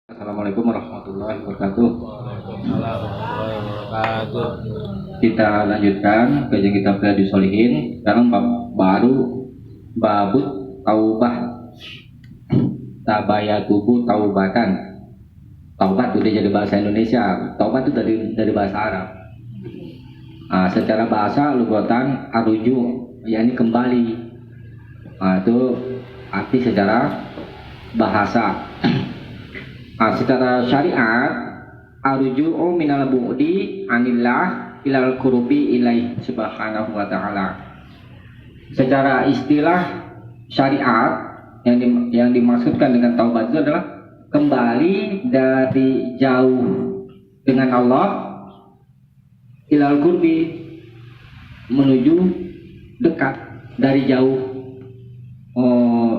Assalamualaikum warahmatullahi wabarakatuh. Waalaikumsalam warahmatullahi wabarakatuh. Kita lanjutkan kajian kitab Riyadhus Shalihin. Sekarang baru babut taubah, tabayatubu taubatan. Taubat udah jadi bahasa Indonesia. Taubat itu dari bahasa Arab. Secara bahasa lugatan aruju, yakni kembali. Itu arti secara bahasa. Secara syariat arju'u minal bu'di anillah ilal qurubi ilaih subhanahu wa ta'ala. Secara istilah syariat yang dimaksudkan dengan taubat itu adalah kembali dari jauh dengan Allah ilal qurbi, menuju dekat. Dari jauh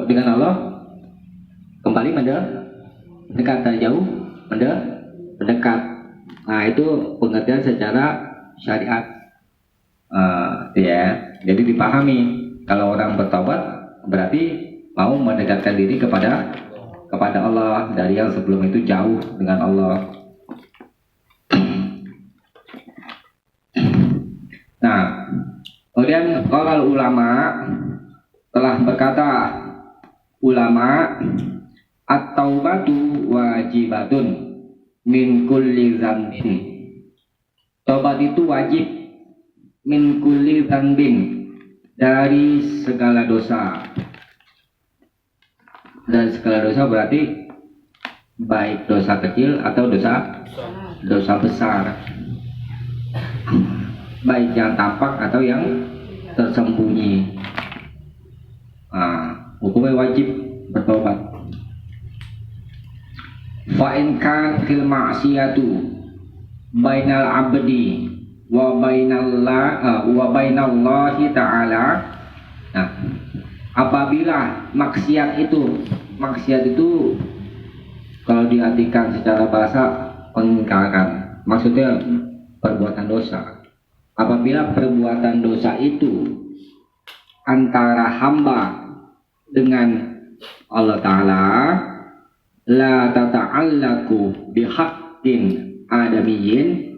dengan Allah kembali mendekat, dari jauh mendekat. Nah, itu pengertian secara syariat. Jadi dipahami kalau orang bertaubat berarti mau mendekatkan diri kepada Allah dari yang sebelum itu jauh dengan Allah. Nah, kemudian kalau ulama telah berkata, ulama at-taubatu wajibatun min kulli dzambin. Taubat itu wajib min kulli dzambin, dari segala dosa. Dan segala dosa berarti baik dosa kecil atau dosa besar, baik yang tampak atau yang tersembunyi. Hukumnya wajib bertobat. Fa in kan fil ma'siyatu bainal abdi wa bainallahi ta'ala. Nah, apabila maksiat itu kalau diartikan secara bahasa pengingkaran, maksudnya perbuatan dosa. Apabila perbuatan dosa itu antara hamba dengan Allah Ta'ala, la tata'allaku bihaqqin adamiyyin,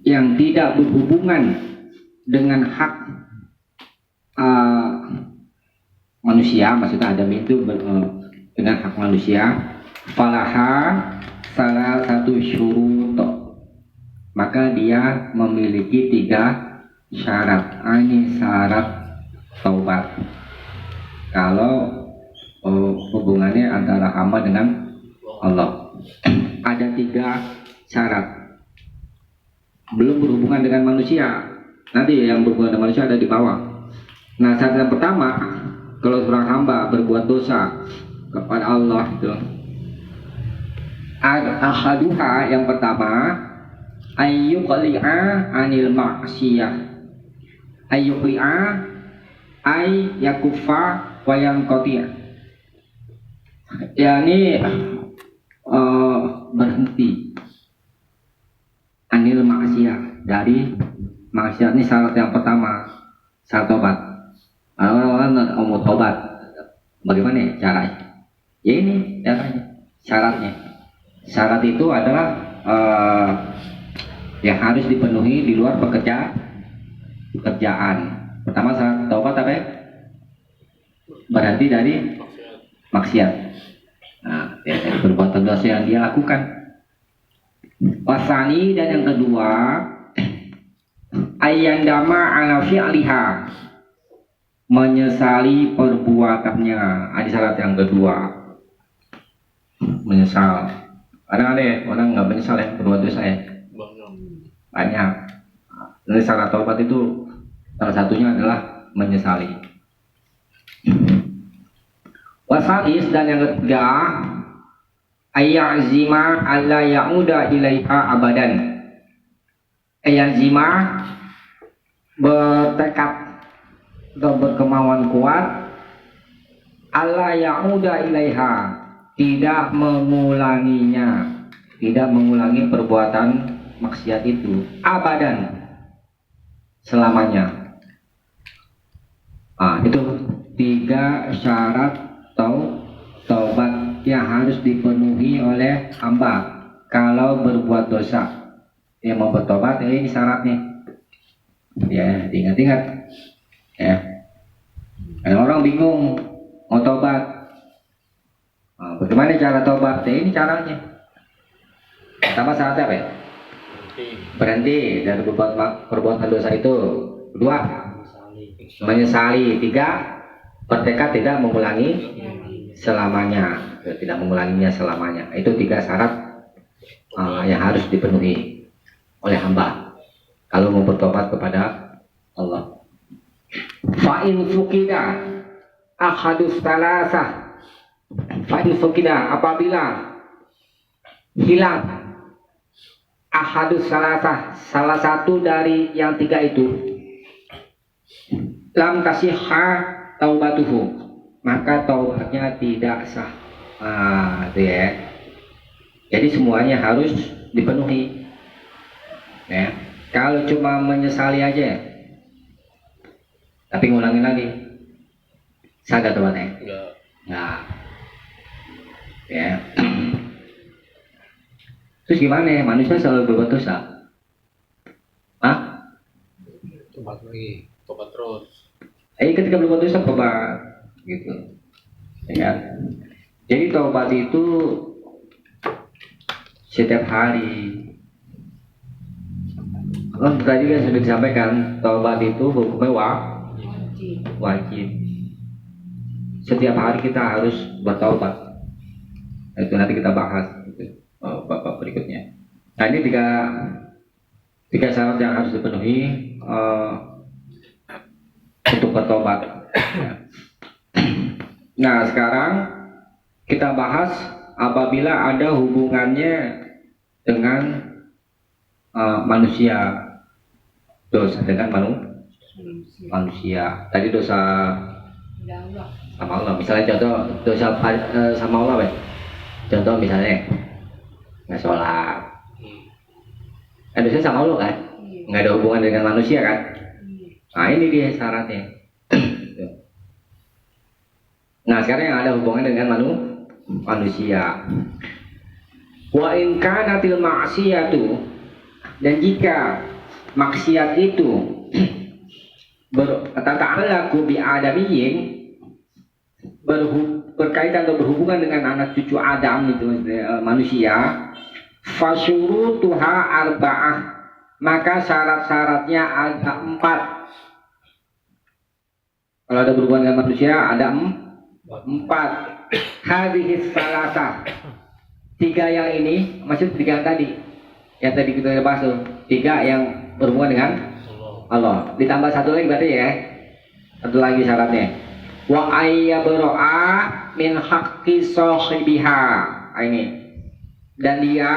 yang tidak berhubungan dengan hak manusia, maksudnya adami itu dengan hak manusia, falaha salah satu syurut, maka dia memiliki 3 syarat. Ini syarat taubat kalau hubungannya antara hamba dengan Allah. Ada 3 syarat. Belum berhubungan dengan manusia. Nanti yang berhubungan dengan manusia ada di bawah. Nah, syarat yang pertama, kalau seorang hamba berbuat dosa kepada Allah itu, ahaduha, yang pertama, ayyuqli'a anil ma'siyah. Ayyuqli'a ay yakufa wa yanqati', yakni berhenti anil maksiyah, dari maksiat. Ini syarat yang pertama, syarat tobat. Orang-orang mau tobat, bagaimana ya caranya? Ya ini caranya, syaratnya. Syarat itu adalah yang harus dipenuhi di luar pekerjaan. Pertama, syarat taubat apa ya? Berhenti dari maksiat. Nah, dari perbuatan dosa yang dia lakukan. Wasani, dan yang kedua, ayyandama ala fi'liha, menyesali perbuatannya. Ada syarat yang kedua, menyesal. Ada orang nggak menyesal ya berbuat dosa ya? Banyak. Dari syarat taubat itu salah satunya adalah menyesali. Wasalis, dan yang ketiga, ayyazima alla ya'uda ilaiha abadan. Ayyazima, bertekad atau berkemauan kuat, alla ya'uda ilaiha, tidak mengulanginya, tidak mengulangi perbuatan maksiat itu abadan, selamanya. Itu 3 syarat taubat. yang harus dipenuhi oleh hamba kalau berbuat dosa. Yang mau bertobat, ini syaratnya. Ya, diingat-ingat. Ya. Ada orang bingung mau tobat. Nah, bagaimana cara tobat? Ya, ini caranya. Pertama syaratnya apa ya? Berhenti dari perbuatan dosa itu. Kedua, menyesali. Tiga, bertekad tidak mengulangi selamanya. Tidak mengulanginya selamanya. Itu 3 syarat yang harus dipenuhi oleh hamba kalau mau bertobat kepada Allah. Fa'in fukida ahadus salasah. Fa'in fukida, apabila hilang ahadus salasah, salah satu dari yang 3 itu, lam tasihha taubatuhu, maka taubatnya tidak sah. Itu ya. Jadi semuanya harus dipenuhi. Ya. Kalau cuma menyesali aja, tapi ngulangin lagi, sadar tobatnya? Enggak. Ya. Terus gimana ya? Manusia selalu berbuat dosa. Tobat lagi, tobat terus. Ketika berbuat dosa tobat, gitu. Ya. Jadi tobat itu setiap hari. Tadi kan sudah disampaikan, taubat itu hukumnya wajib. Setiap hari kita harus bertaubat. Itu nanti kita bahas bab berikutnya. Nah, ini tiga syarat yang harus dipenuhi untuk bertobat. Nah, sekarang kita bahas apabila ada hubungannya dengan manusia. Dosa dengan manusia. Tadi dosa sama Allah. Misalnya contoh dosa sama Allah, contoh misalnya nggak sholat. Dosa sama Allah kan? Nggak ada hubungan dengan manusia kan? Nah, ini dia syaratnya. Nah, sekarang yang ada hubungan dengan manusia. Wa in kanatil ma'siyatu, dan jika maksiat itu tata'allaqu bi adamiyyin, berkaitan atau berhubungan dengan anak cucu Adam itu, manusia, fasyurutuha arba'ah, maka syarat-syaratnya ada 4. Kalau ada berhubungan dengan manusia ada 4. Hadhis salasah, 3 yang ini, maksud 3 yang tadi kita bahas tuh, 3 yang berhubungan dengan Allah. Ditambah 1 lagi berarti ya. 1 lagi syaratnya. Wa ayyabra'a min haqqi sahibiha. Ini. Dan dia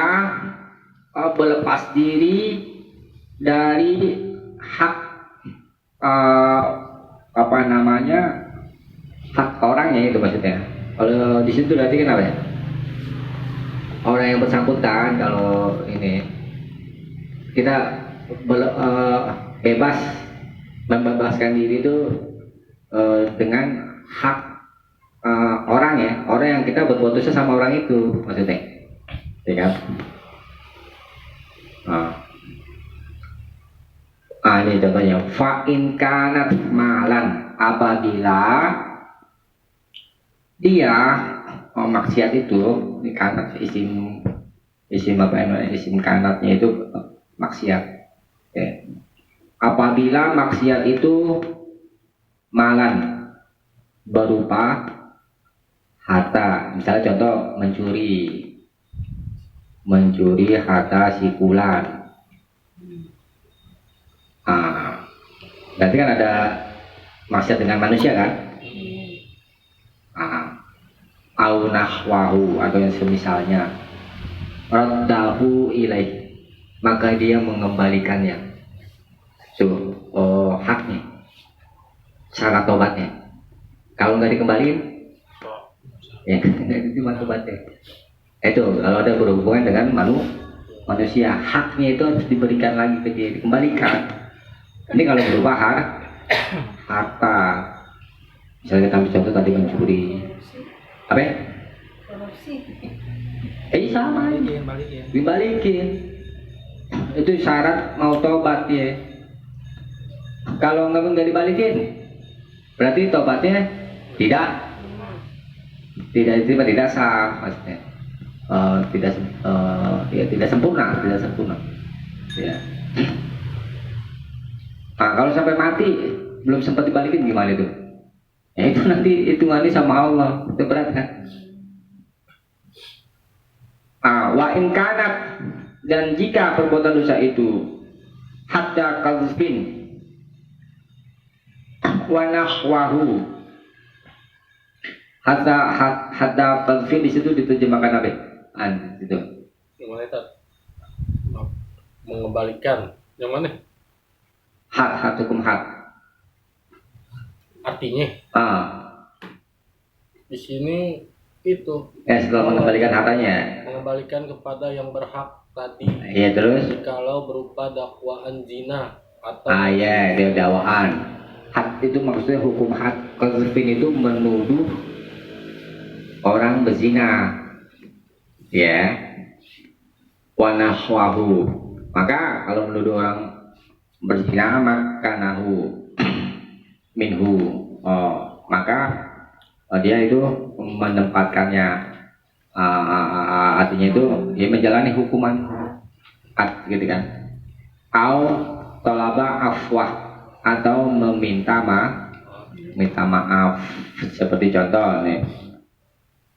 berlepas diri dari hak hak orangnya, itu maksudnya. Kalau di situ berarti kenapa ya? Orang yang bersangkutan, kalau ini kita bebas membebaskan diri itu dengan hak orang ya, orang yang kita berbuat dosa sama orang itu, maksudnya, ya kan? Ini contohnya, fa'in kanat malan, apabila dia maksiat itu, kanat isim kanatnya itu maksiat. Ya. Apabila maksiat itu malan, berupa harta, misalnya contoh mencuri harta si fulan. Berarti kan ada maksiat dengan manusia kan? Au nahwahu, atau yang semisalnya, raddahu ilaih, maka dia mengembalikannya. Haknya, syarat tobatnya. Kalau nggak dikembaliin, ya itu cuma tobatnya. Itu kalau ada berhubungan dengan manusia, haknya itu harus diberikan lagi ke dia, dikembalikan. Ini kalau berupa harta, misalnya kita ambil contoh tadi mencuri, apa ya? Korupsi. Sama balikin. dibalikin. Itu syarat mau tobat ya. Kalau nggak dibalikin, berarti tobatnya tidak sah maksudnya. Tidak sempurna. Ya. Nah, kalau sampai mati belum sempat dibalikin gimana itu? Ya itu nanti hitungannya sama Allah, itu berat kan? Wa in kanat, dan jika perbuatan dosa itu hadda kalbin wa nahwahu, hadda kalbin di situ diterjemahkan apa? Itu. Yang mana itu? Mengembalikan. Yang mana? Had hukum had. Artinya di sini itu Setelah mengembalikan hartanya. mengembalikan kepada yang berhak tadi. Iya terus. Jikalau berupa dakwaan zina atau Dia dakwaan. Had itu maksudnya hukum had. Qazfin itu menuduh orang berzina. Ya. Wa nahwahu. Maka kalau menuduh orang berzina maka nahu minhu. Maka dia itu menempatkannya, artinya itu dia menjalani hukuman gitu kan. Au tolaba afwah, atau meminta maaf. Seperti contoh nih,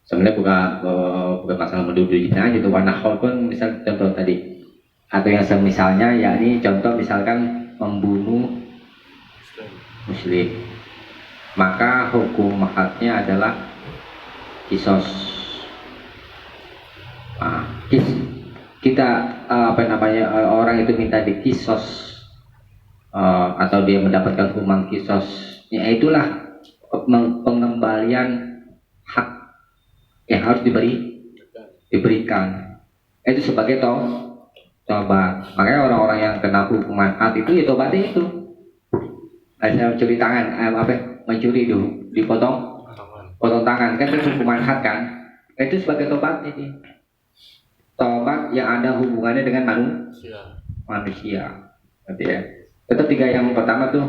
sebenarnya bukan masalah menuduh zina gitu, wanahol pun misal contoh tadi, atau yang semisalnya, yakni contoh misalkan membunuh muslim, maka hukum hadnya adalah kisos. Kita orang itu minta dikisos, atau dia mendapatkan hukuman kisos, ya itulah pengembalian hak yang harus diberikan. Itu sebagai tobat. Makanya orang-orang yang kena hukuman had itu ya tobatnya itu. Ada mencuri tangan, mencuri dipotong tangan, kan itu hukuman had kan? Itu sebagai tobat ini. Tobat yang ada hubungannya dengan manusia. Gitu ya. Tetap tiga yang pertama tuh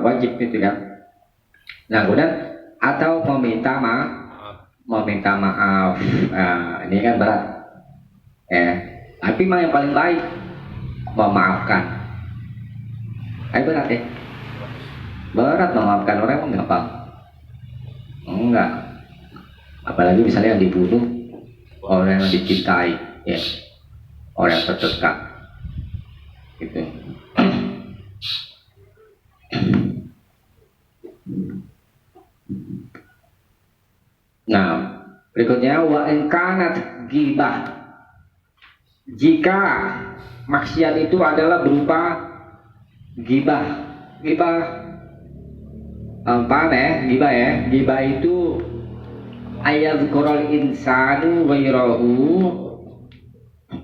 wajib gitu kan. Nah, kemudian atau meminta maaf. Ini kan berat. Tapi yang paling baik memaafkan. Berat ya. Berat memaafkan orang emang gampang? Enggak. Apalagi misalnya yang dibunuh orang yang dicintai, ya, orang yang terdekat, gitu. Nah, berikutnya wa in kanat ghibah. Jika maksiat itu adalah berupa ghibah. Paham ya? Ghibah itu ayadzkurul insanu ghairahu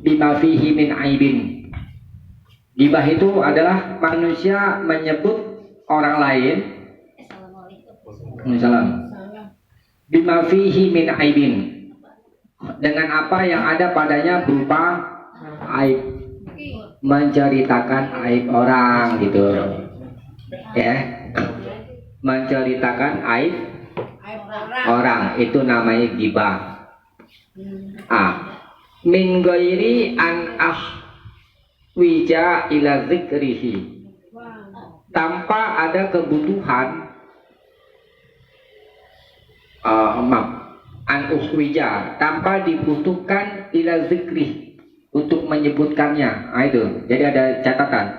bima fihi min aibin. Ghibah itu adalah manusia menyebut orang lain bima fihi min aibin, dengan apa yang ada padanya berupa aib, menceritakan aib orang gitu ya, menceritakan aib orang, itu namanya ghibah. Min ghairi an wija ila zikrihi, tanpa ada kebutuhan an uhwija, tanpa dibutuhkan ila zikri, untuk menyebutkannya. Itu jadi ada catatan,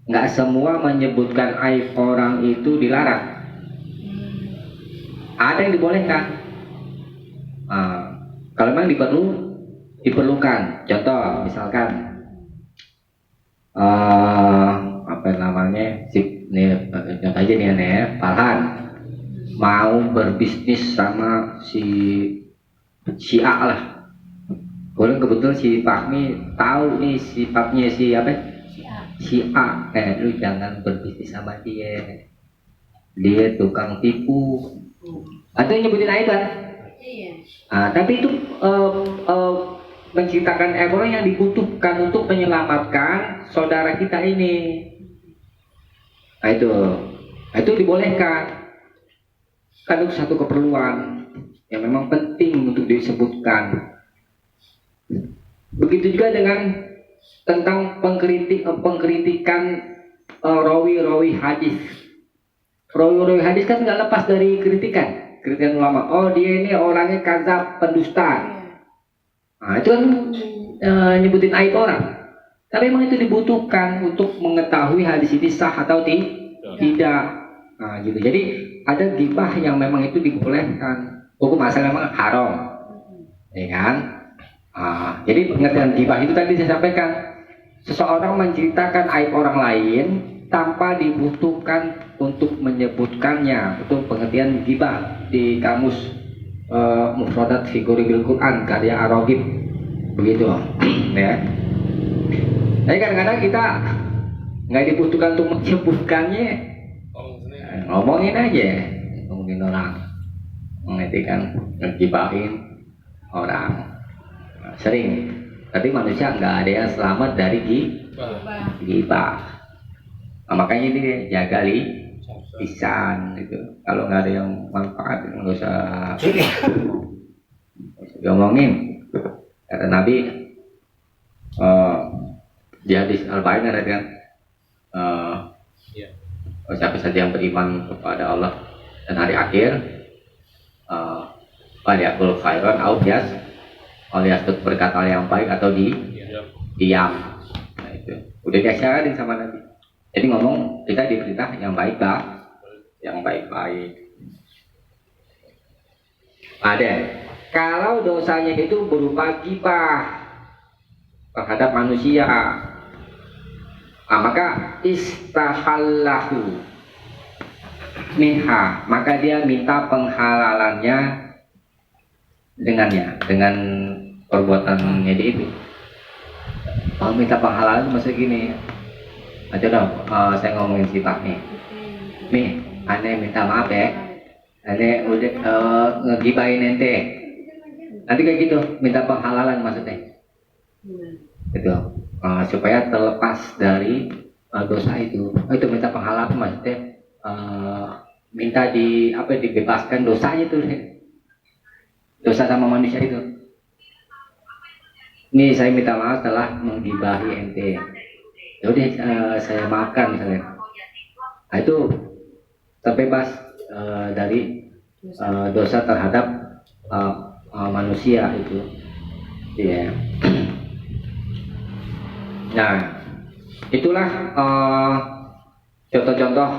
nggak semua menyebutkan aib orang itu dilarang, ada yang dibolehkan. Kalau memang diperlukan. Contoh misalkan contoh aja nih, Farhan mau berbisnis sama si A lah. Kebetulan si Fahmi tahu nih sifatnya si A. Lu jangan berbisnis sama dia tukang tipu. Atau yang nyebutin aib kan? Tapi itu menciptakan orang yang dibutuhkan untuk menyelamatkan saudara kita ini. Itu dibolehkan. Kan itu satu keperluan yang memang penting untuk disebutkan. Begitu juga dengan tentang pengkritikan rawi-rawi hadis. Rawi-rawi hadis kan nggak lepas dari kritikan ulama. Oh, dia ini orangnya kadzab, pendusta. Itu kan nyebutin aib orang. Tapi memang itu dibutuhkan untuk mengetahui hadis ini sah atau tidak. Gitu. Jadi ada ghibah yang memang itu dibolehkan. Hukum asal memang haram, ya kan? Jadi pengertian ghibah itu tadi saya sampaikan, seseorang menceritakan aib orang lain tanpa dibutuhkan untuk menyebutkannya. Itu pengertian ghibah di kamus Mufradat fi Ghoribil Quran karya Ar-Raghib, begitu ya. Tapi kadang-kadang kita nggak dibutuhkan untuk menyebutkannya, ngomongin aja, ngomongin orang, kan ngegibahin orang sering. Tapi manusia nggak ada yang selamat dari ghibah. Makanya ini jaga lisan itu. Kalau nggak ada yang manfaat nggak usah diomongin. Kata Nabi di hadis Al-Ba'in ada kan, siapa saja yang beriman kepada Allah dan hari akhir, faliyaqul khairan aw liyasmut, berkata yang baik atau diam. Itu udah diajarin sama Nabi. Jadi ngomong kita diperintah yang baik, yang baik-baik. Ada kalau dosanya itu berupa ghibah terhadap manusia, maka istahallahu minha, maka dia minta penghalalannya dengan perbuatannya dia itu. Kalau minta penghalalan maksud gini, aja dong, saya ngomongin si Pak nih, aneh minta maaf ya, aneh udah ngegibahin ente, nanti kayak gitu, minta penghalalan maksudnya, gitu, supaya terlepas dari dosa itu. Itu minta penghalalan maksudnya, minta dibebaskan dosanya tuh, dosa sama manusia itu. Ini saya minta maaf telah menggibahi ente. Yaudah saya maafkan misalnya. Itu terbebas dari dosa terhadap manusia itu. Ya. Nah, itulah contoh-contoh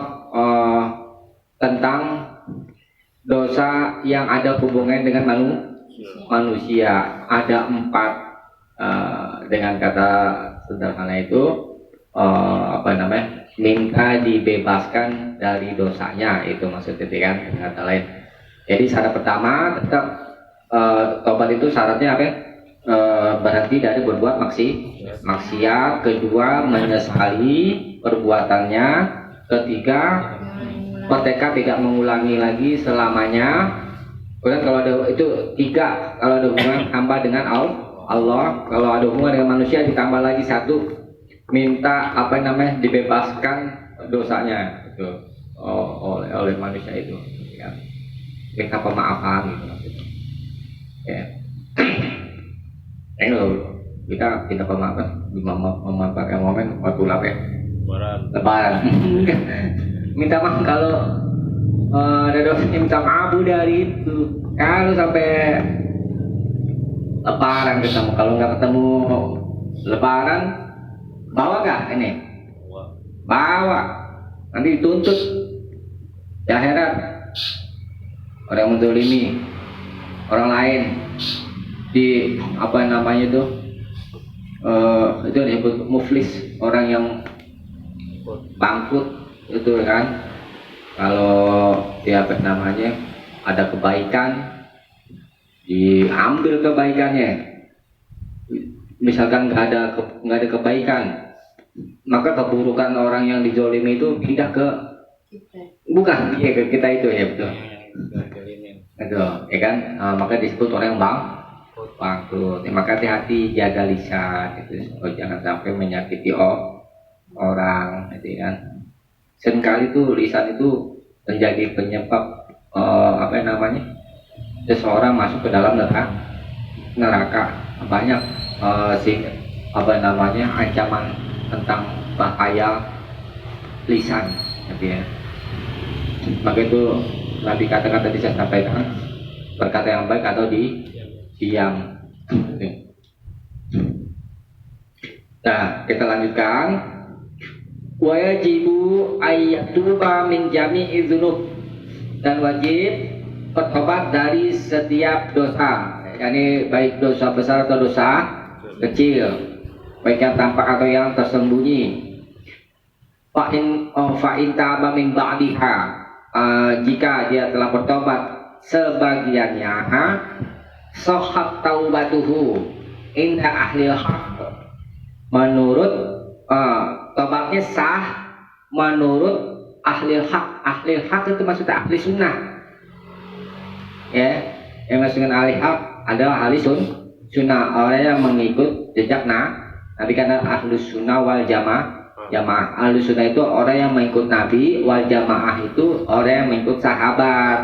tentang dosa yang ada hubungannya dengan manusia. Ada 4. Dengan kata sederhana itu minta dibebaskan dari dosanya, itu maksudnya kan, kata lain. Jadi syarat pertama tetap tobat itu syaratnya apa? Berhenti dari berbuat maksiat. Kedua, menyesali perbuatannya. Ketiga, bertekad tidak mengulangi lagi selamanya. Kemudian kalau ada itu 3, kalau ada hubungan hamba dengan Allah, kalau ada hubungan dengan manusia ditambah lagi 1, minta dibebaskan dosanya itu oleh manusia itu, ya. Minta pemaafan gitu maksudnya. Ya. Ini loh, kita pemaafan, memanfaatkan momen waktu Lebaran. Minta maaf kalau ada dosa, minta maaf dari itu. Kalau sampai Lebaran ketemu, kalau nggak ketemu Lebaran, bawa nggak ini? Bawa, nanti dituntut di akhirat. Orang menzalimi orang lain di itu disebut muflis, orang yang bangkrut itu kan. Kalau ada kebaikan, diambil kebaikannya. Misalkan nggak ada kebaikan, maka keburukan orang yang dizolimi itu pindah ke bukan ke kita itu, ya betul. Gitu, ya kan? Maka disebut orang yang bangkrut. Maka hati-hati jaga lisan gitu. Jangan sampai menyakiti orang, gitu kan? Seringkali tuh lisan itu menjadi penyebab seseorang masuk ke dalam neraka. Banyak ancaman tentang bahaya lisan, gitu ya. Maka itu Nabi katakan tadi saya sampaikan, berkata yang baik atau diam. Nah, kita lanjutkan. Wa yajibu ayyatuba min jami'i dzunub, dan wajib bertobat dari setiap dosa, yakni baik dosa besar atau dosa kecil, baik yang tampak atau yang tersembunyi. Fa'in taba min ba'diha, jika dia telah bertobat sebagiannya, sahhat taubatuhu inda ahlil haq, menurut tobatnya sah menurut ahlil haq. Ahlil haq itu maksudnya ahli sunnah, ya, yang maksud dengan ahli haq adalah ahli sunnah, orang yang mengikut jejak Nabi. Karena ahli sunnah wal jamaah. Ahli sunnah itu orang yang mengikut Nabi, wal jamaah itu orang yang mengikut sahabat.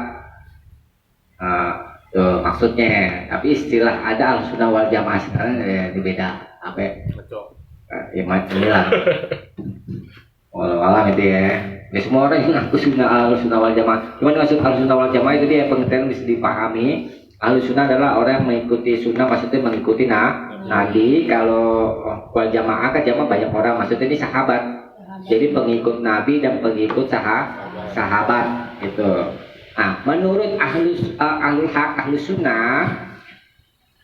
Tuh maksudnya. Tapi istilah ada ahli sunnah wal jamaah sekarang beda. Apa? Ya macam lah. Walau itu ya. Ya semua orang yang ngaku ahli sunnah wal jamaah. Cuman maksud ahli sunnah wal jamaah itu dia pengertian bisa dipahami. Ahli sunnah adalah orang yang mengikuti sunnah, maksudnya mengikuti Nabi. Kalau wal jamaah kan jamaah banyak orang, maksudnya ini sahabat. Jadi pengikut Nabi dan pengikut sahabat itu. Nah, menurut ahli hak, ahli sunnah,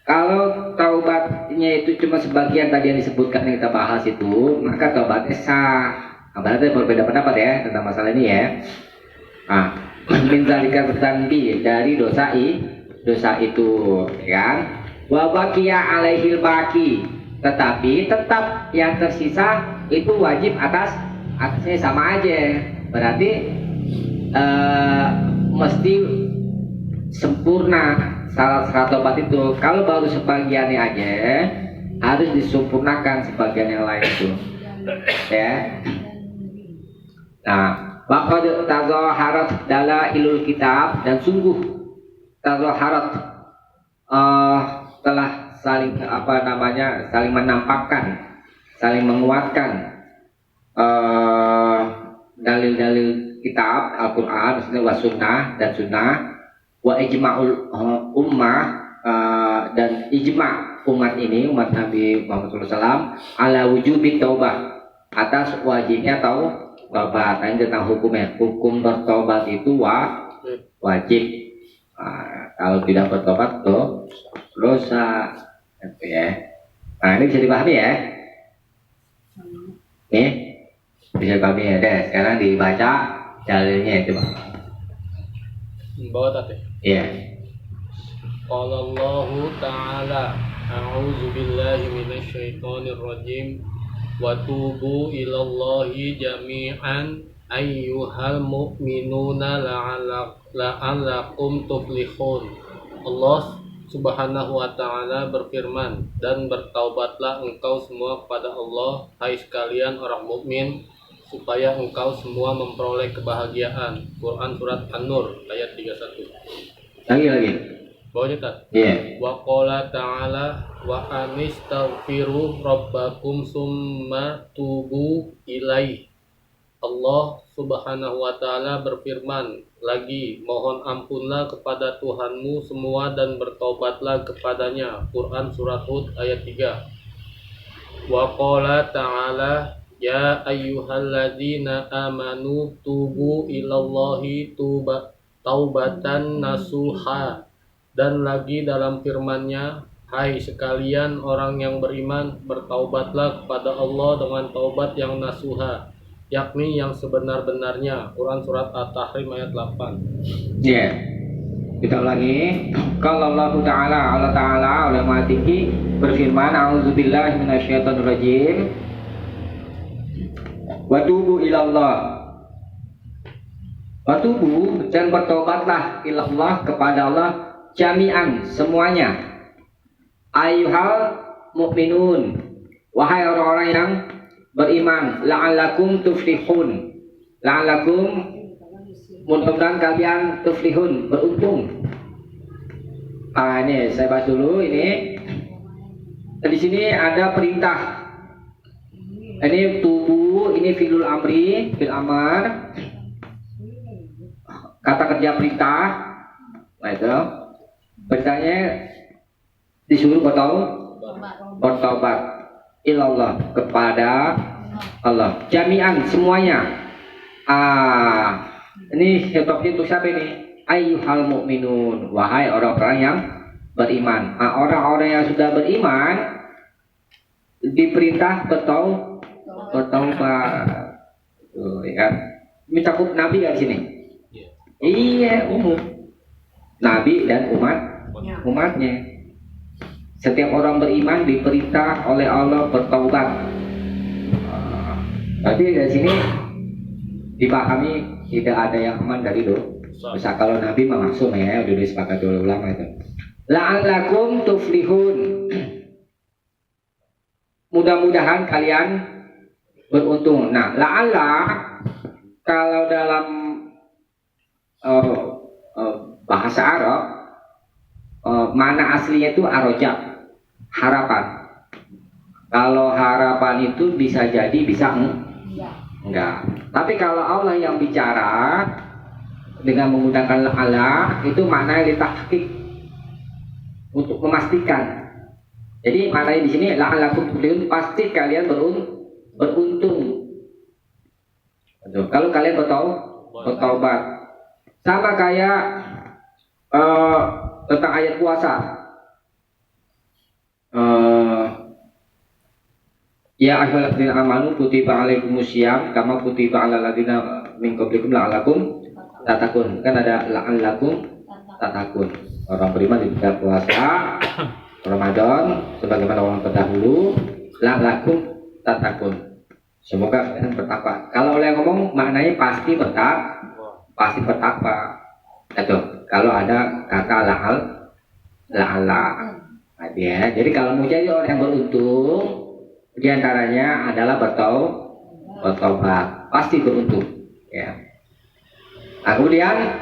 kalau taubatnya itu cuma sebagian tadi yang disebutkan yang kita bahas itu, maka taubatnya sah. Nah, berarti berbeda pendapat ya tentang masalah ini ya. Nah, min zalika dzambi, dari dosa itu, ya kan? Wa baqiya alaihil baqi, tetapi tetap yang tersisa itu wajib atasnya sama aja. Berarti mesti sempurna syarat tobat itu. Kalau baru sebagiannya aja, harus disempurnakan sebagian yang lain itu, ya. Nah, waqad tazaharat dalailul kitab, dan sungguh tazaharat telah saling saling menampakkan, saling menguatkan dalil-dalil kitab Al-Quran, maksudnya wa sunnah dan sunnah, wa ijma'ul ummah, dan ijma' umat ini, umat Nabi Muhammad SAW, ala wujubi taubah, atas wajibnya taubat. Ini tentang hukumnya, hukum bertobat itu wajib. Kalau tidak bertobat tuh dosa, gitu ya. Nah, ini bisa dipahami ya. Nih, bisa dipahami ya. Deh, sekarang dibaca dalilnya itu, Pak. Bawa tadi. Iya. Qala Allahu ta'ala, a'udzu billahi minasyaitonir rajim, wa tubu ilallahi jami'an ayyuhal mu'minuna la'allakum tuflihun. Allah Subhanahu wa ta'ala berfirman, dan bertaubatlah engkau semua kepada Allah, hai sekalian orang mukmin, supaya engkau semua memperoleh kebahagiaan. Quran surat An-Nur ayat 31. Lagi. Bawahnya tak? Iya. Wa qala ta'ala wa anistaghfiru rabbakum summa tubu ilaih. Allah Subhanahu wa ta'ala berfirman lagi, mohon ampunlah kepada Tuhanmu semua dan bertobatlah kepadanya. Quran surat Hud ayat 3. Wa qala ta'ala ya ayyuhalladzina amanu tubu ilallahi taubatan nasuha. Dan lagi dalam firman-Nya, hai sekalian orang yang beriman, bertaubatlah kepada Allah dengan taubat yang nasuha, yakni yang sebenar-benarnya. Quran surat At-Tahrim ayat 8. Iya. Kita ulangi. Kalau Allah Ta'ala oleh Maha Tinggi berfirman, a'udzubillahi minasyaitonirrajim. Wa tubu ilallah. Watubu dan bertobatlah ilallah kepada Allah jami'an semuanya. Ayyuhal mu'minun, wahai orang-orang yang beriman, la'allakum tuflihun. La'allakum, mudah-mudahan kalian tuflihun, beruntung. Ini saya bahas dulu ini. Di sini ada perintah. Ini tubuh, ini fi'lul amri, fi'l amar. Kata kerja perintah. Nah itu. Perintahnya disuruh bertobat ilallah kepada Allah. Jami'an semuanya. Ini topik untuk siapa ini? Ayyuhal mu'minun, wahai orang-orang yang beriman. Orang-orang yang sudah beriman diperintah bertaubat. Tuh, ya kan? Ini cakup Nabi kan di sini? Iya, umum. Nabi dan umatnya. Setiap orang beriman diperintah oleh Allah bertaubat. Berarti dari sini dipahami tidak ada yang aman dari dosa. Kalau Nabi maksum ya, udah disepakati oleh ulama itu. La'allakum tuflihun. Mudah-mudahan kalian beruntung. Nah, la'alla kalau dalam bahasa Arab, mana aslinya itu arojak, harapan. Kalau harapan itu bisa jadi, bisa enggak. Tapi kalau Allah yang bicara dengan menggunakan la'alla, itu maknanya litahqiq, untuk memastikan. Jadi maknanya di sini la'allakum tuflihun, pasti kalian beruntung. Kalau kalian bertaubat. Sama kayak tentang ayat puasa. Ya ayyuhalladzina amanu kutiba alaikumusiyam kama kutiba alal ladzina min qablikum la'allakum tattaqun. Kan ada la'allakum tattaqun. Orang beriman tidak puasa Ramadan sebagaimana orang terdahulu, la'allakum tattaqun. Semoga kalian bertakwa. Kalau oleh ngomong maknanya pasti bertakwa. Itu kalau ada kata la'alla. Ya, jadi kalau mau jadi orang yang beruntung, diantaranya adalah bertaubat, pasti beruntung. Ya. Nah, kemudian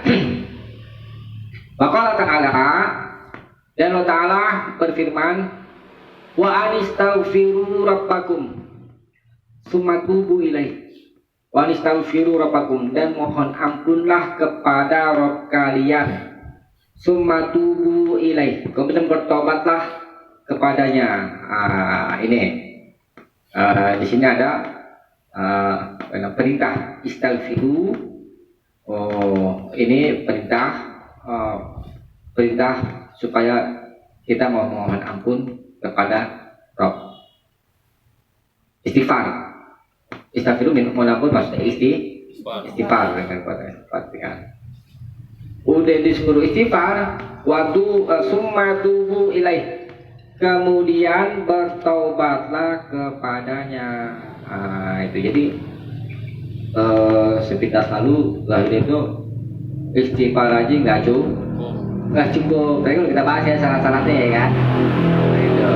Waqala ta'ala, dan Allah Ta'ala berfirman, wa anistaghfiru rabbakum tsumma tubu ilaih. Wa anistaghfiru rabbakum, dan mohon ampunlah kepada Rabb kalian, tsumma tubu ilaih, kemudian bertobatlah kepadanya. Di sini ada perintah istaghfiru. Ini perintah supaya kita mau mohon ampun kepada Rabb. Istighfar. Istighfar mohon ampun maksudnya istighfar dengan perhatikan. Udah disuruh istighfar, waktu summa tubu ilaih, kemudian bertaubatlah kepadanya. Itu jadi sepintas lalu itu istighfar aja nggak cukup. Tapi kalau kita bahas ya syarat-syaratnya ya kan. Itu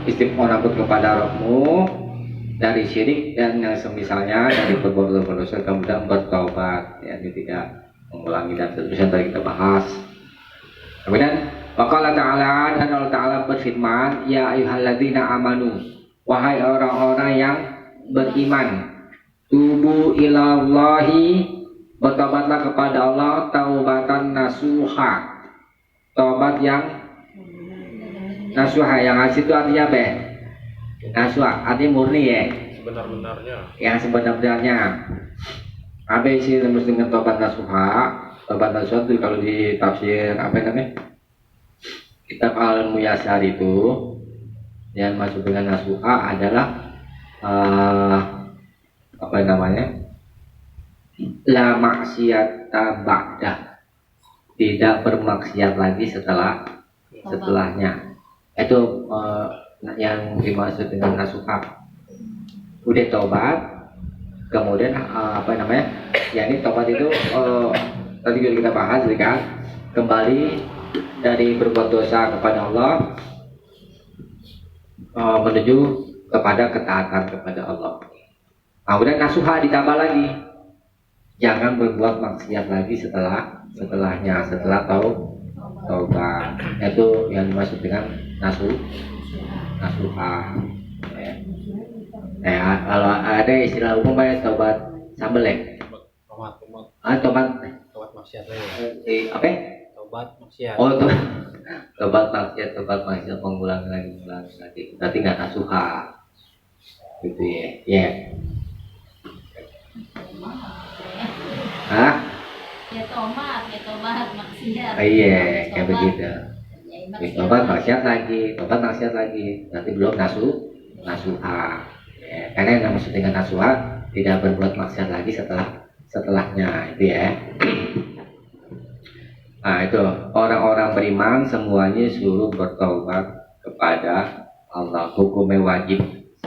istighfar ampun kepada Rabbmu dari syirik dan yang semisalnya dari perbuatan dosa, kemudian bertaubat, ya, tidak mengulangi dan seterusnya tadi kita bahas. Kemudian Waqala ta'ala, dan Allah Ta'ala berfirman, ya ayyuhalladzina amanu, wahai orang-orang yang beriman, tubu ilallahi, bertobatlah kepada Allah taubatan nasuha, taubat yang nasuha. Yang asli itu artinya apa? Nasuha artinya murni ya, sebenar-benarnya. Yang sebenar-benarnya. Apa isi dengan taubat nasuha? Taubat nasuha itu kalau di tafsir apa namanya, kitab Al-Muyassar itu yang masuk dengan nasuha adalah apa namanya, la maksiata ba'dah, tidak bermaksiat lagi setelahnya. Itu yang dimaksud dengan nasuha. Udah taubat, Kemudian apa namanya? Ya ini tobat itu tadi juga kita bahas kan, kembali dari berbuat dosa kepada Allah menuju kepada ketaatan kepada Allah. Kemudian nasuha ditambah lagi, jangan berbuat maksiat lagi setelahnya, setelah taubat. Itu yang dimaksud dengan nasuha. Kalau ada istilah umum kayak taubat sambel ya. Tobat maksiat Apa? Tobat maksiat. Oh, tobat maksiat mengulangi lagi. Berarti nggak nasuha. Gitu ya. Ya. Hah? Ya tobat maksiat. Iya, kayak begitu. Tobat maksiat lagi. Nanti belum nasuha. Ya, karena yang maksud dengan nasuha tidak berbuat maksiat lagi setelahnya, itu ya. Nah, itu orang-orang beriman semuanya suruh bertobat kepada Allah. Hukumnya wajib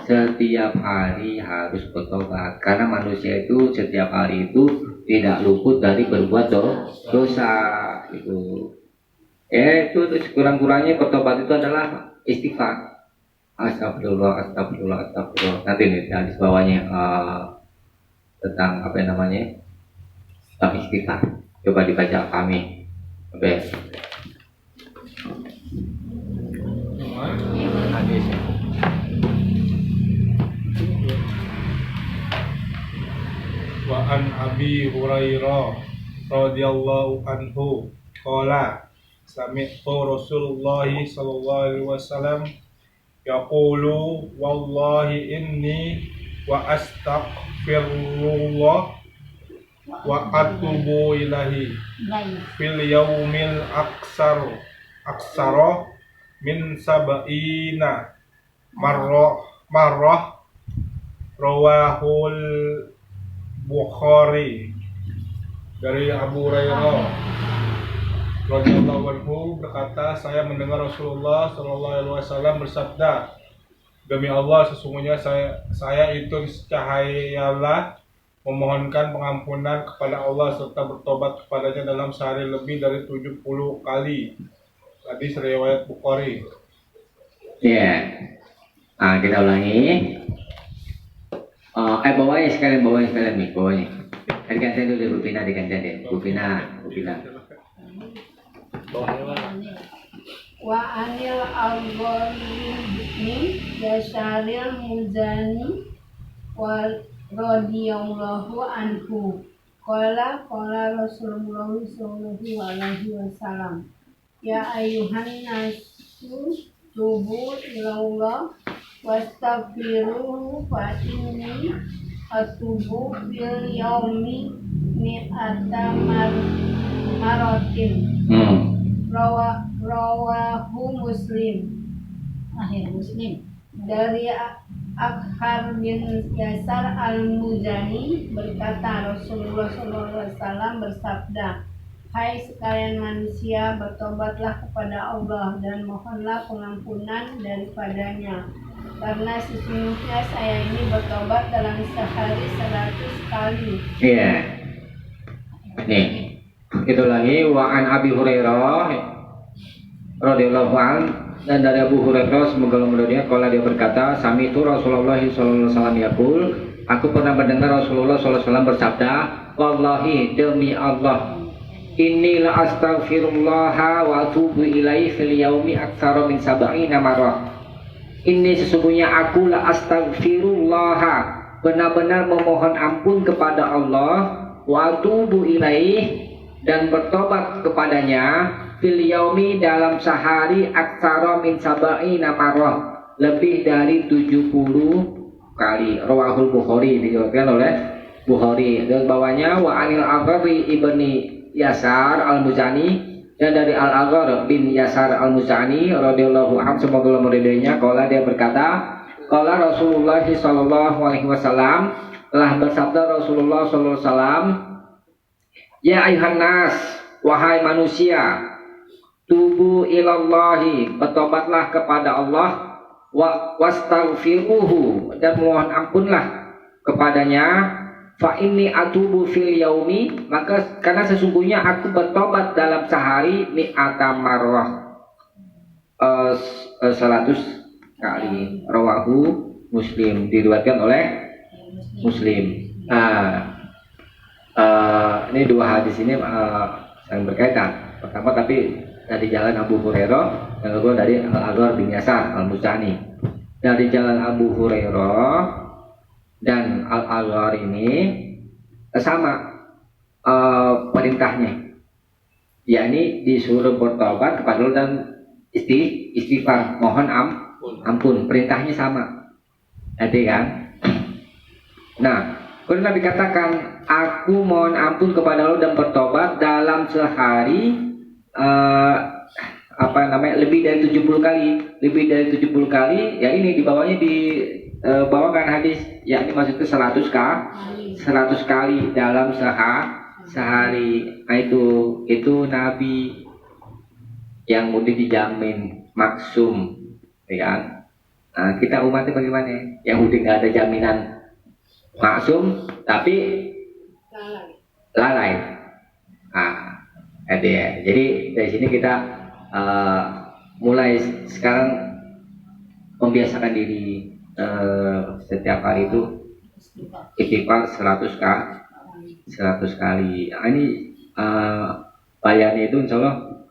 setiap hari harus bertobat, karena manusia itu setiap hari itu tidak luput dari berbuat dosa itu. Itu kurang-kurangnya bertobat itu adalah istighfar. Astagfirullah. Nanti nih di bawahnya tentang apa namanya, tentang istighfar. Coba dibaca kami. Oke. Wa an Abi Hurairah radhiyallahu anhu qala sami'tu Rasulullah sallallahu alaihi wasallam yaqulu wallahi inni wa astaghfirullah wa atubu ilahi fil yaumil aksara min sab'ina marrah rawahul Bukhari. Dari Abu Hurairah radhiyallahu anhu berkata, saya mendengar Rasulullah sallallahu alaihi wasallam bersabda, demi Allah sesungguhnya saya itu cahayalah memohonkan pengampunan kepada Allah serta bertobat kepadanya dalam sehari lebih dari 70 kali. Hadis riwayat Bukhari. Ya. Nah, kita ulangi. Bawahnya sekalian nih, bawahnya. Digantian dulu Bu Pina, Bu Pina. Wa anil al-Ghani Yasharil Muzani wa radhiyallahu anhu qala Rasulullah sallallahu alaihi wasallam ya ayyuhan nasu tubu ilallah wastaghfiruhu fa inni atubu fil yaumi mi'ata maratin. Rawahu Muslim. Dari Akhar bin Yasar al-Muzani berkata, Rasulullah SAW bersabda, hai sekalian manusia, bertobatlah kepada Allah dan mohonlah pengampunan daripadanya, karena sesungguhnya saya ini bertobat dalam sehari 100 kali. Iya. Nih, itu lagi wa an Abi Hurairah radhiyallahu anhu, dan dari Abu Hurairah semoga Allah dia kalau dia berkata, sami itu Rasulullah sallallahu alaihi wasallam yaqul, aku pernah mendengar Rasulullah sallallahu alaihi wasallam bersabda, wallahi demi Allah, inilah astaghfirullah wa atubu ilaihi fil yaumi aktsara min sab'ina marrah. Ini sesungguhnya aku la astaghfirullah, benar-benar memohon ampun kepada Allah, wa atubu ilaihi, dan bertobat kepadanya, fil yaumi, dalam sehari, aktsara min sab'ina marrah, lebih dari 70 kali. Rawahul Bukhari, diriwayatkan oleh Bukhari. Dan bawahnya wa anil Aghari ibni Yasar al-Muzani, dan dari Al-Aghar bin Yasar al-Muzani radhiyallahu anhu semoga Allah meridainya, qala dia berkata, qala Rasulullah sallallahu alaihi wasallam, telah bersabda Rasulullah sallallahu alaihi wasallam, ya ayuhan nas, wahai manusia, tubu ilallahi, bertobatlah kepada Allah, wastaghfiruhu, dan mohon ampunlah kepadanya, Fa inni atubu fil yaumi, maka karena sesungguhnya aku bertobat dalam sehari mi'ata marrah 100 kali. Rawahu Muslim, diriwayatkan oleh Muslim. Nah, ini dua hadis ini saling berkaitan. Pertama tapi dari jalan Abu Hurairah, yang kedua dari Al-Aghar bin Yasar Al-Muzani. Dari jalan Abu Hurairah dan Al-Aghar ini sama perintahnya, yakni disuruh bertobat kepada Allah dan istighfar, mohon ampun. Perintahnya sama, ada kan? Nah, kalau Nabi katakan aku mohon ampun kepada Allah dan bertobat dalam sehari lebih dari 70 kali. Lebih dari 70 kali, ya ini di bawahnya bawakan hadis, yakni maksudnya 100 kali dalam sehari. Nah, itu Nabi yang mudah dijamin maksum, ya kan? Nah, kita umatnya bagaimana? Yang udah nggak ada jaminan maksum tapi lalai. Jadi dari sini kita mulai sekarang membiasakan diri setiap hari itu istighfar 100 kali. Nah, ini bayannya itu insya Allah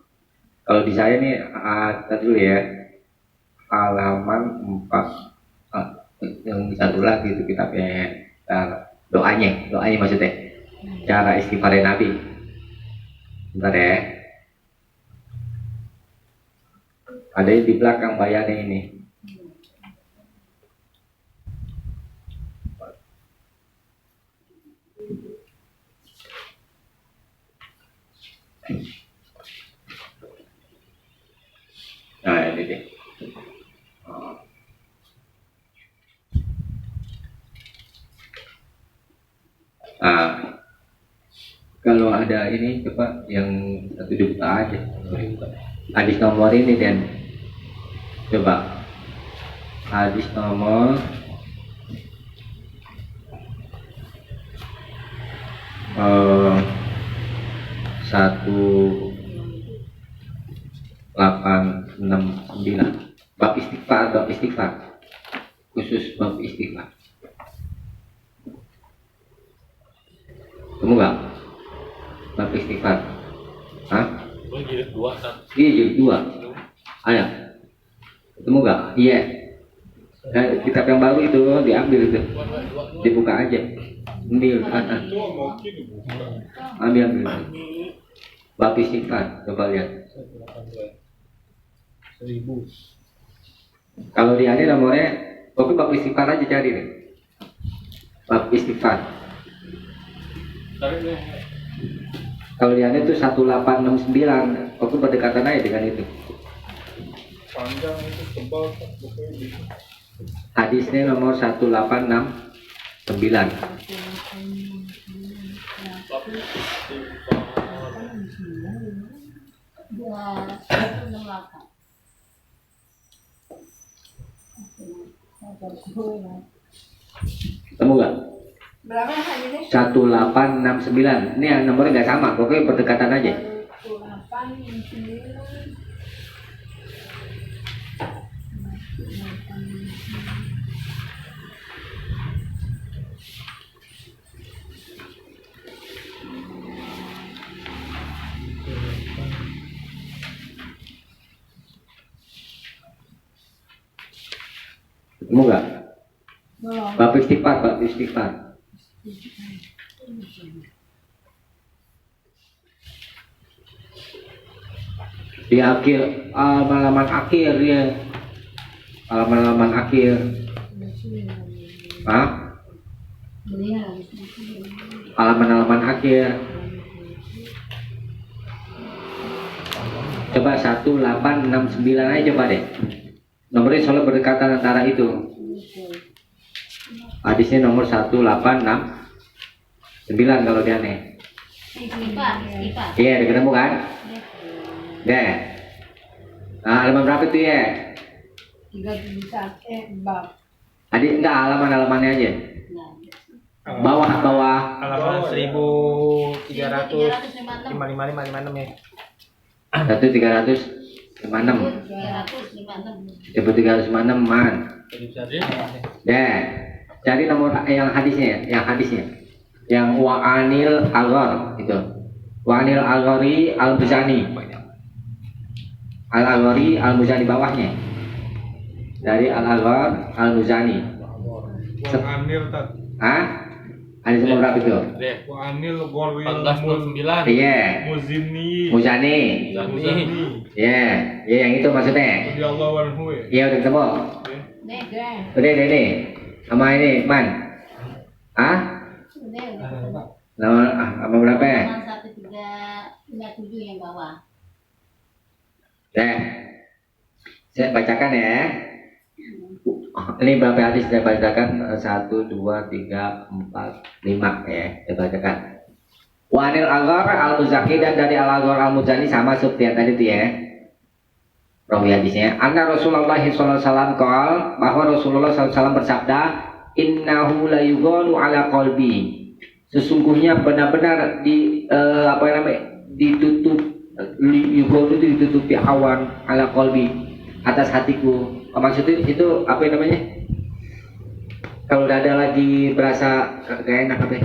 kalau di saya nih dulu ya, halaman 4 yang satu lagi itu kitabnya doanya maksudnya cara istighfar Nabi. Bentar ya, ada di belakang bayannya ini. Nah, ini deh. Kalau ada ini coba yang satu dibuka aja. Hadis nomor ini dan coba hadis nomor 1869 bab istighfar khusus bab istighfar. Kamu nggak bab istighfar? Hah? Jilid 2 kan? Iya, jilid 2. Ayo, ketemu nggak? Iya. Kitab yang baru itu diambil itu, dibuka aja. Ambil. Bab istighfar, coba lihat. 1000. Kalau di ada nomornya, pokoknya bab istighfar aja cari nih. Bab istighfar. Kalau di ada itu 1869, pokoknya berdekatan aja dengan itu. Panjang itu tebal kan, pokoknya. Hadisnya nomor 1869. Ketemu nggak? Berapa hadisnya? 1869. Ini yang nomornya nggak sama, pokoknya berdekatan aja. 1869. Ketemu nggak? Belum. Bab istighfar. Di akhir halaman akhir ya, halaman akhir. Halaman akhir. Coba 1869 aja coba deh. Nomornya selalu berdekatan antara itu. Hadisnya nomor 1869 kalau dia aneh. Iya, udah ketemu kan? Deh. Nah, halaman berapa itu ya? 31 bab. Adik enggak halaman-halamannya aja. Bawah. Halaman 1355 ya. 1356. 1356 man. Ya. Cari nomor yang hadisnya. Yang wa'anil aghar itu. Wa'anil aghari al-Muzani. Al-Aghari al-Muzani bawahnya. Dari al-Aghar al-Muzani. Wa anil tat. Ada semua berapa itu? Wa anil goril 1429. Iya. muzini. Muzani. Muzani. Iya, yang itu maksudnya. Radhiyallahu anhu ya. Iya udah ketemu. Udah ini. Sama ini, Man. Nama berapa ya? 1357 yang bawah. Saya bacakan ya. Ini berapa hadis saya bacakan? 1, 2, 3, 4, 5 ya. Saya bacakan. Wanil Aghar al-Muzaki, dan dari al-Aghar al-Muzani sama seperti yang tadi itu ya. Rawi hadisnya. Anna Rasulullah sallallahu alaihi wasallam qol, bahwa Rasulullah sallallahu alaihi wasallam bersabda, innahu la yughalu ala qalbi. Sesungguhnya benar-benar ditutup, yughalu itu ditutupi awan ala qalbi, atas hatiku. Maksudnya itu apa namanya? Kalau dada lagi berasa gak enak apa?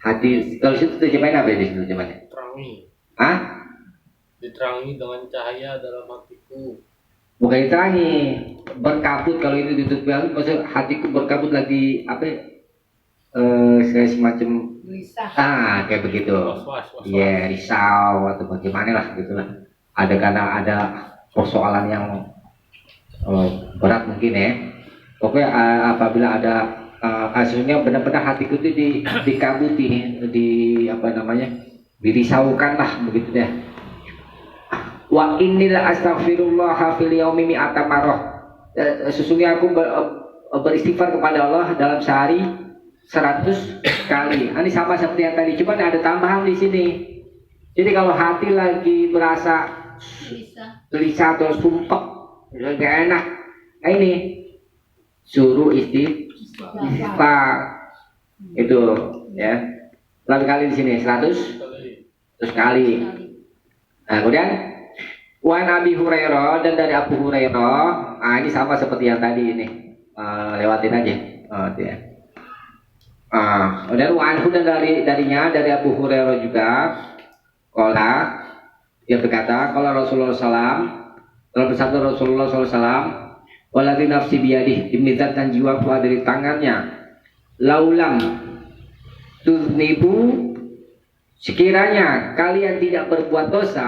Hati. Kalau situ terjemahin apa di situ terjemahannya? Terangi. Diterangi dengan cahaya dalam hatiku. Bukan diterangi, berkabut. Kalau itu ditutup, maksud hatiku berkabut lagi apa? Semacam Gelisah. kayak begitu. Was-was. Iya, risau atau bagaimana lah gitulah. Karena ada persoalan yang berat mungkin ya. Pokoknya apabila ada hasilnya benar-benar hatiku itu dikabuti, dirisaukan lah begitu deh. Wa innil astaghfirullah fil yaumi mi'ata marrah. Sesungguhnya aku beristighfar kepada Allah dalam sehari 100 kali. Ini sama seperti yang tadi, cuma ada tambahan di sini. Jadi kalau hati lagi berasa gelisah atau sumpek, gak enak, ini suruh istighfar itu ya. Berapa kali di sini? 100 kali. Nah, kemudian Wan Abi Hurairah, dan dari Abu Hurairah. Ini sama seperti yang tadi ini. Lewatin aja. Ya. Dan Wan dan darinya dari Abu Hurairah juga. Qala, dia berkata, qala Rasulullah SAW, dalam bersabda Rasulullah SAW, waladhi nafsi biyadih, demi zat dan jiwaku ada di tangannya, laulam tuznibu, sekiranya kalian tidak berbuat dosa,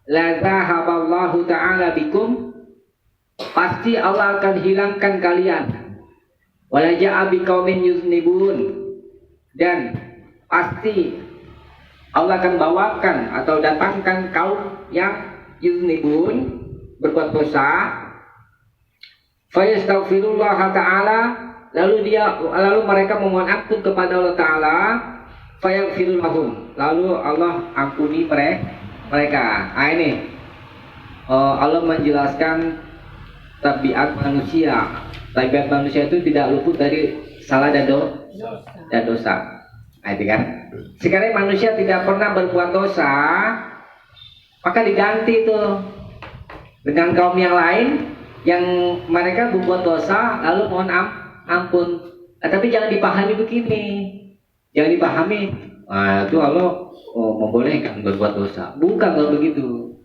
la zahaballahu ta'ala bikum, pasti Allah akan hilangkan kalian, wala ja'a biqaumin yuznibun, dan pasti Allah akan bawakan atau datangkan kaum yang yuznibun, berbuat dosa, fayastaghfirullah ta'ala, lalu mereka memohon ampun kepada Allah Ta'ala, fayaghfirul lahum, lalu Allah ampuni mereka. Ini Allah menjelaskan tabiat manusia. Tabiat manusia itu tidak luput dari salah dan dosa. Itu kan. Sekarang manusia tidak pernah berbuat dosa, maka diganti tuh dengan kaum yang lain yang mereka berbuat dosa lalu mohon ampun. Tapi jangan dipahami begini, jangan dipahami itu Allah membolehkan berbuat dosa. Bukan kalau begitu.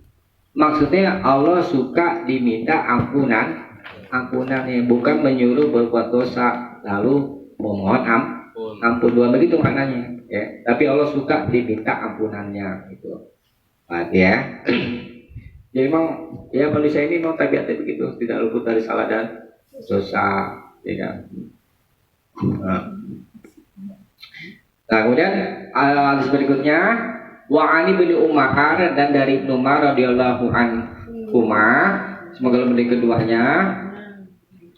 Maksudnya Allah suka diminta ampunannya, bukan menyuruh berbuat dosa lalu memohon ampun, dua begitu maknanya ya. Tapi Allah suka diminta ampunannya gitu. Ya. Jadi memang ya manusia ini memang tabiatnya begitu, tidak luput dari salah dan dosa, ya. Nah, kemudian hadis berikutnya, wa ani bin Umar, dan dari Ibnu Umar radhiyallahu anhuma, semoga lebih keduanya,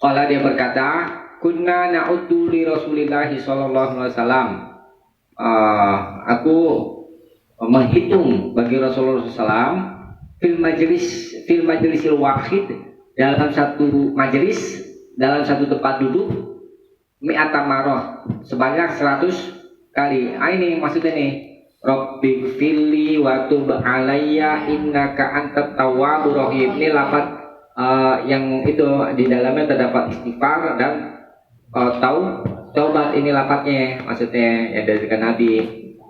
qala dia berkata, kunna na'uddu li Rasulillahi sallallahu alaihi wasallam. Aku menghitung bagi Rasulullah SAW fil majlisil wahid, dalam satu majelis, dalam satu tempat duduk, mi'ata marrah, sebanyak 100 kali. Ini maksudnya nih, Rabbi fili wa tub alayya innaka antat tawwabur rahim. Ini lafaz yang itu di dalamnya terdapat istighfar dan taubat. Ini lafaznya maksudnya ya dari Nabi.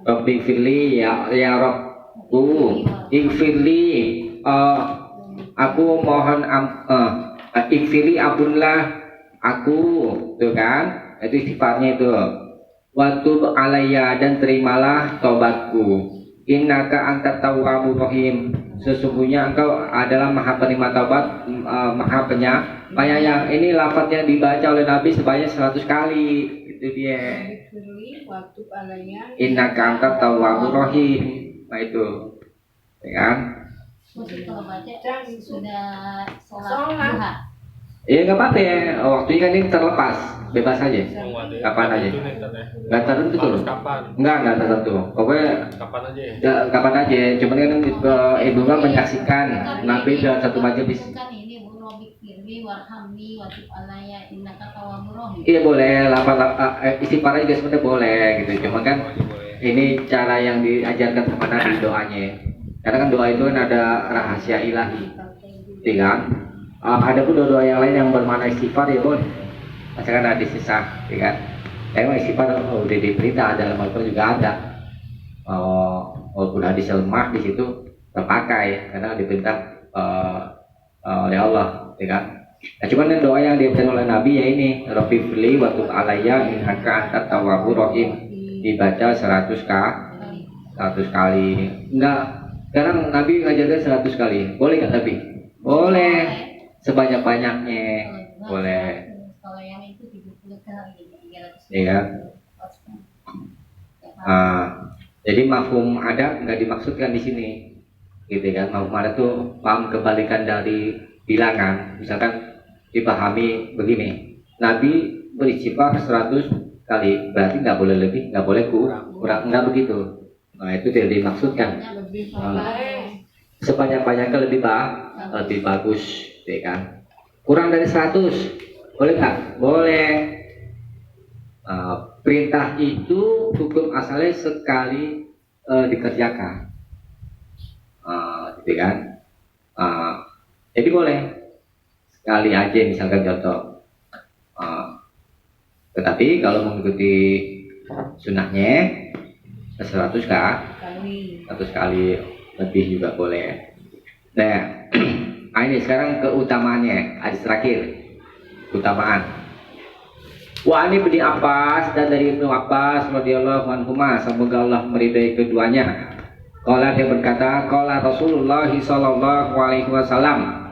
Rabbi fili ya Rabbu ighfirli, aku mohon ighfirli, ampunlah aku, tuh kan, itu istighfarnya itu. Watub alayya, dan terimalah taubatku. Innaka antat tawwabur rahim, sesungguhnya engkau adalah maha penerima taubat, maha penyayang. Ini lafaznya dibaca oleh Nabi sebanyak 100 kali. Itu dia. Waktu palanya. Innaka antat tawwabur rahim. Nah itu, ya kan? Maksud kalau baca sudah sholat Sholat. duha. Iya nggak apa-apa ya, waktunya kan ini terlepas, bebas aja. Kapan aja? Nggak tertentu tuh. Harus kapan? Nggak tertentu. Pokoknya Kapan aja ya? kapan aja. Cuman kan ibu kan menyaksikan Nabi dalam satu majelis. Itu kan ini Rabbi firli warhamni watub alayya innaka tawwabur rahim. Iya boleh, istighfarnya juga sebenarnya boleh gitu. Cuma kan ini cara yang diajarkan sama Nabi doanya. Karena kan doa itu kan ada rahasia ilahi, kan? Ada pun doa yang lain yang bermakna istighfar ya boleh. Misalkan ada sisa, ya kan? Emang istighfar udah diperintah dalam Al-Quran juga ada. Walaupun hadis lemah di situ terpakai karena diperintah oleh Allah, ya kan? Nah, cuman doa yang diajarkan oleh Nabi ya ini, Rabbi firli wa tub alayya innaka antat tawwabur rahim, dibaca 100 kali. Enggak, sekarang Nabi ngajarkan 100 kali. Boleh nggak Nabi? Boleh. Sebanyak-banyaknya boleh. Kalau yang itu 70 kali 300. Iya. Jadi mafhum adab nggak dimaksudkan di sini, gitu kan? Mafhum adab tuh paham kebalikan dari bilangan. Misalkan dipahami begini, Nabi beristighfar 100 kali, berarti nggak boleh lebih, nggak boleh kurang, nggak begitu. Nah itu tidak dimaksudkan. Lebih baik. Sebanyak-banyaknya lebih bagus, ya kan? Kurang dari 100 boleh nggak? Boleh. Perintah itu hukum asalnya sekali dikerjakan, gitu kan? Jadi boleh sekali aja misalkan contoh. Tetapi kalau mengikuti sunnahnya 100 kali lebih juga boleh. Nah, ini sekarang keutamaannya, hadis terakhir, keutamaan. Wa ani bin Abbas, dan dari Ibnu Abbas radhiyallahu anhuma, semoga Allah meridai keduanya. Qala, dia berkata, qala Rasulullah sallallahu alaihi wasallam,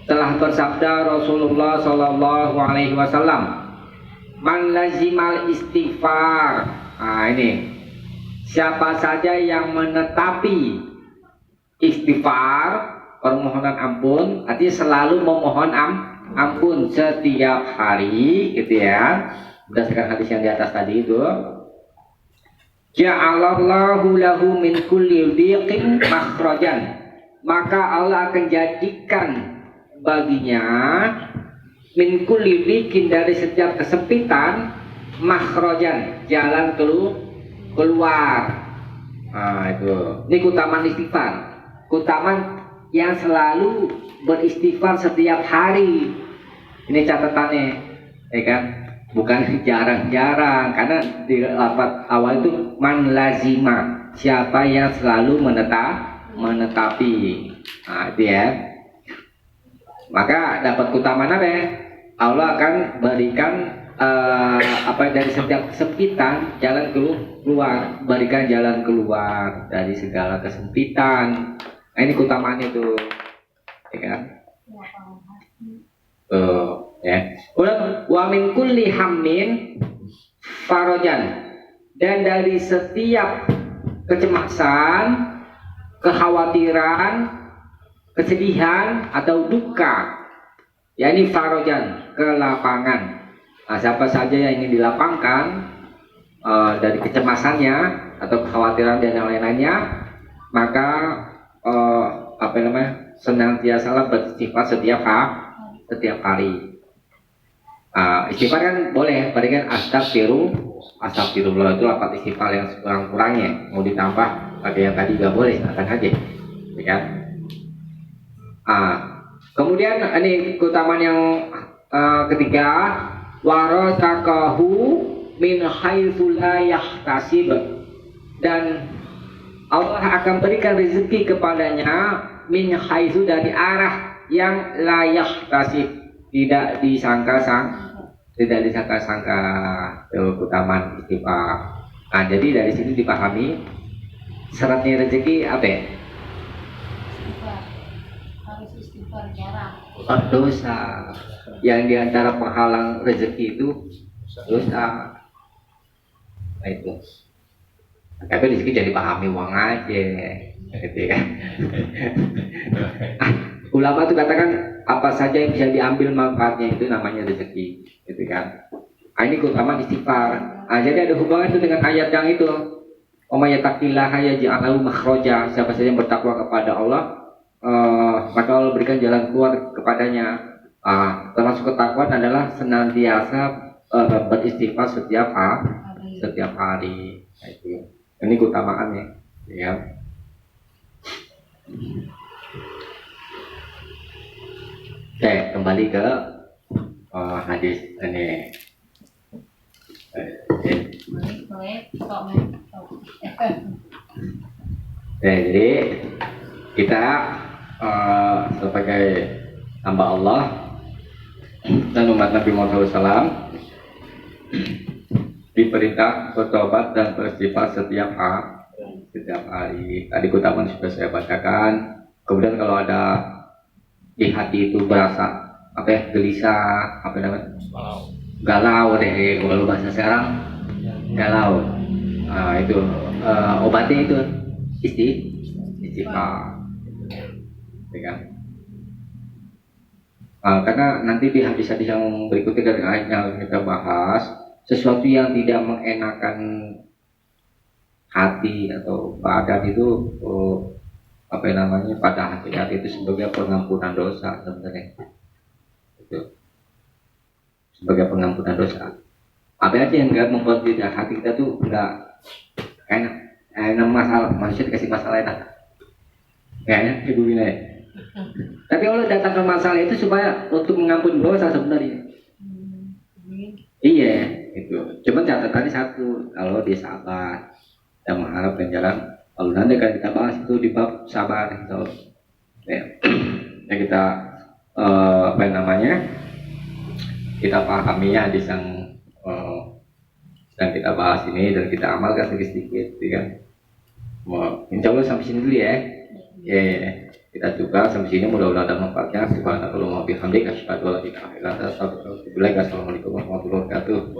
telah bersabda Rasulullah sallallahu alaihi wasallam, man lazimal istighfar. Ini siapa saja yang menetapi istighfar, permohonan ampun, artinya selalu memohon ampun setiap hari, gitu ya. Berdasarkan hadis yang di atas tadi itu, ja'alallahu lahu min kulli dhiqin makhrajan, maka Allah akan jadikan baginya min kulli dhiqin, dari setiap kesempitan, makhrajan, jalan keluar. Itu. Ini keutamaan istighfar. Keutamaan yang selalu beristighfar setiap hari. Ini catatannya, ya kan? Bukan jarang-jarang, karena di lafaz awal itu man lazima, siapa yang selalu menetapi. Itu ya. Maka dapat keutamaan apa ya? Allah akan berikan dari setiap kesempitan jalan keluar, berikan jalan keluar dari segala kesempitan. Nah, ini keutamaan itu, ya kan? Ya. Wa min kulli hammin farajan, dan dari setiap kecemasan, kekhawatiran, kesedihan atau duka, ya ini farajan, kelapangan. Nah, siapa saja yang ingin dilapangkan dari kecemasannya atau kekhawatiran dan yang lain-lainnya, maka senantiasa beristighfar setiap hari. Istighfar kan boleh, berarti kan astagfirullah itu lapat istighfar yang kurang-kurangnya, mau ditambah pakai yang tadi juga boleh, silakan aja, ya kan? Kemudian ini keutamaan yang ketiga, warasakahu min haitsu la yahtasib, dan Allah akan berikan rezeki kepadanya min haitsu dari arah yang la yahtasib, tidak disangka-sangka keutamaan istighfar. Jadi dari sini dipahami syaratnya rezeki apa ya? Istighfar. Harus istighfar jarang. Dosa. Yang diantara penghalang rezeki itu dosa. Nah itu. Tapi di sini jadi pahami uang aja, gitu kan? Ulama itu katakan apa saja yang bisa diambil manfaatnya itu namanya rezeki, gitu kan? Ini keutamaan istighfar. Jadi ada hubungan itu dengan ayat yang itu. Omayatakillaha yaj'al lahu makhraja. Siapa saja yang bertakwa kepada Allah, maka Allah berikan jalan keluar kepadanya. Termasuk ketakwaan adalah senantiasa beristighfar setiap hari. Nah, itu. Ini keutamaannya, ya. Oke, kembali ke hadis ini. Jadi kita sebagai hamba Allah dan umat Nabi Muhammad SAW diperintah bertobat dan beristighfar setiap hari. Tadi keutamaan sudah saya bacakan. Kemudian kalau ada di hati itu berasa gelisah, galau deh, kalau bahasa sekarang galau. Itu obatnya itu istighfar, ya. Karena nanti di hadis-hadis yang berikutnya dari ayat yang kita bahas, sesuatu yang tidak mengenakan hati atau badan itu pada hakikat itu sebagai pengampunan dosa sebenarnya. Itu sebagai pengampunan dosa. Apa aja yang nggak membuat hati kita tuh nggak enak masalah, manusia dikasih masalah enak, enak ibu bina. Tapi Allah datangkan masalah itu supaya untuk mengampuni dosa sebenarnya. Iya, itu. Cuma catatannya satu, kalau dia sabar dan mengharapkan jalan. Lalu nanti akan kita bahas itu di bab sabar. Ya kita kita pahaminya hadis yang sedang kita bahas ini dan kita amalkan sedikit, kan? Insya Allah sampai sini dulu ya. Kita coba sampai sini, mudah-mudahan ada manfaatnya. Subhanallah wa bihamdika asyhadu an la ilaha illa anta astaghfiruka wa atubu ilaik. Assalamualaikum warahmatullahi wabarakatuh.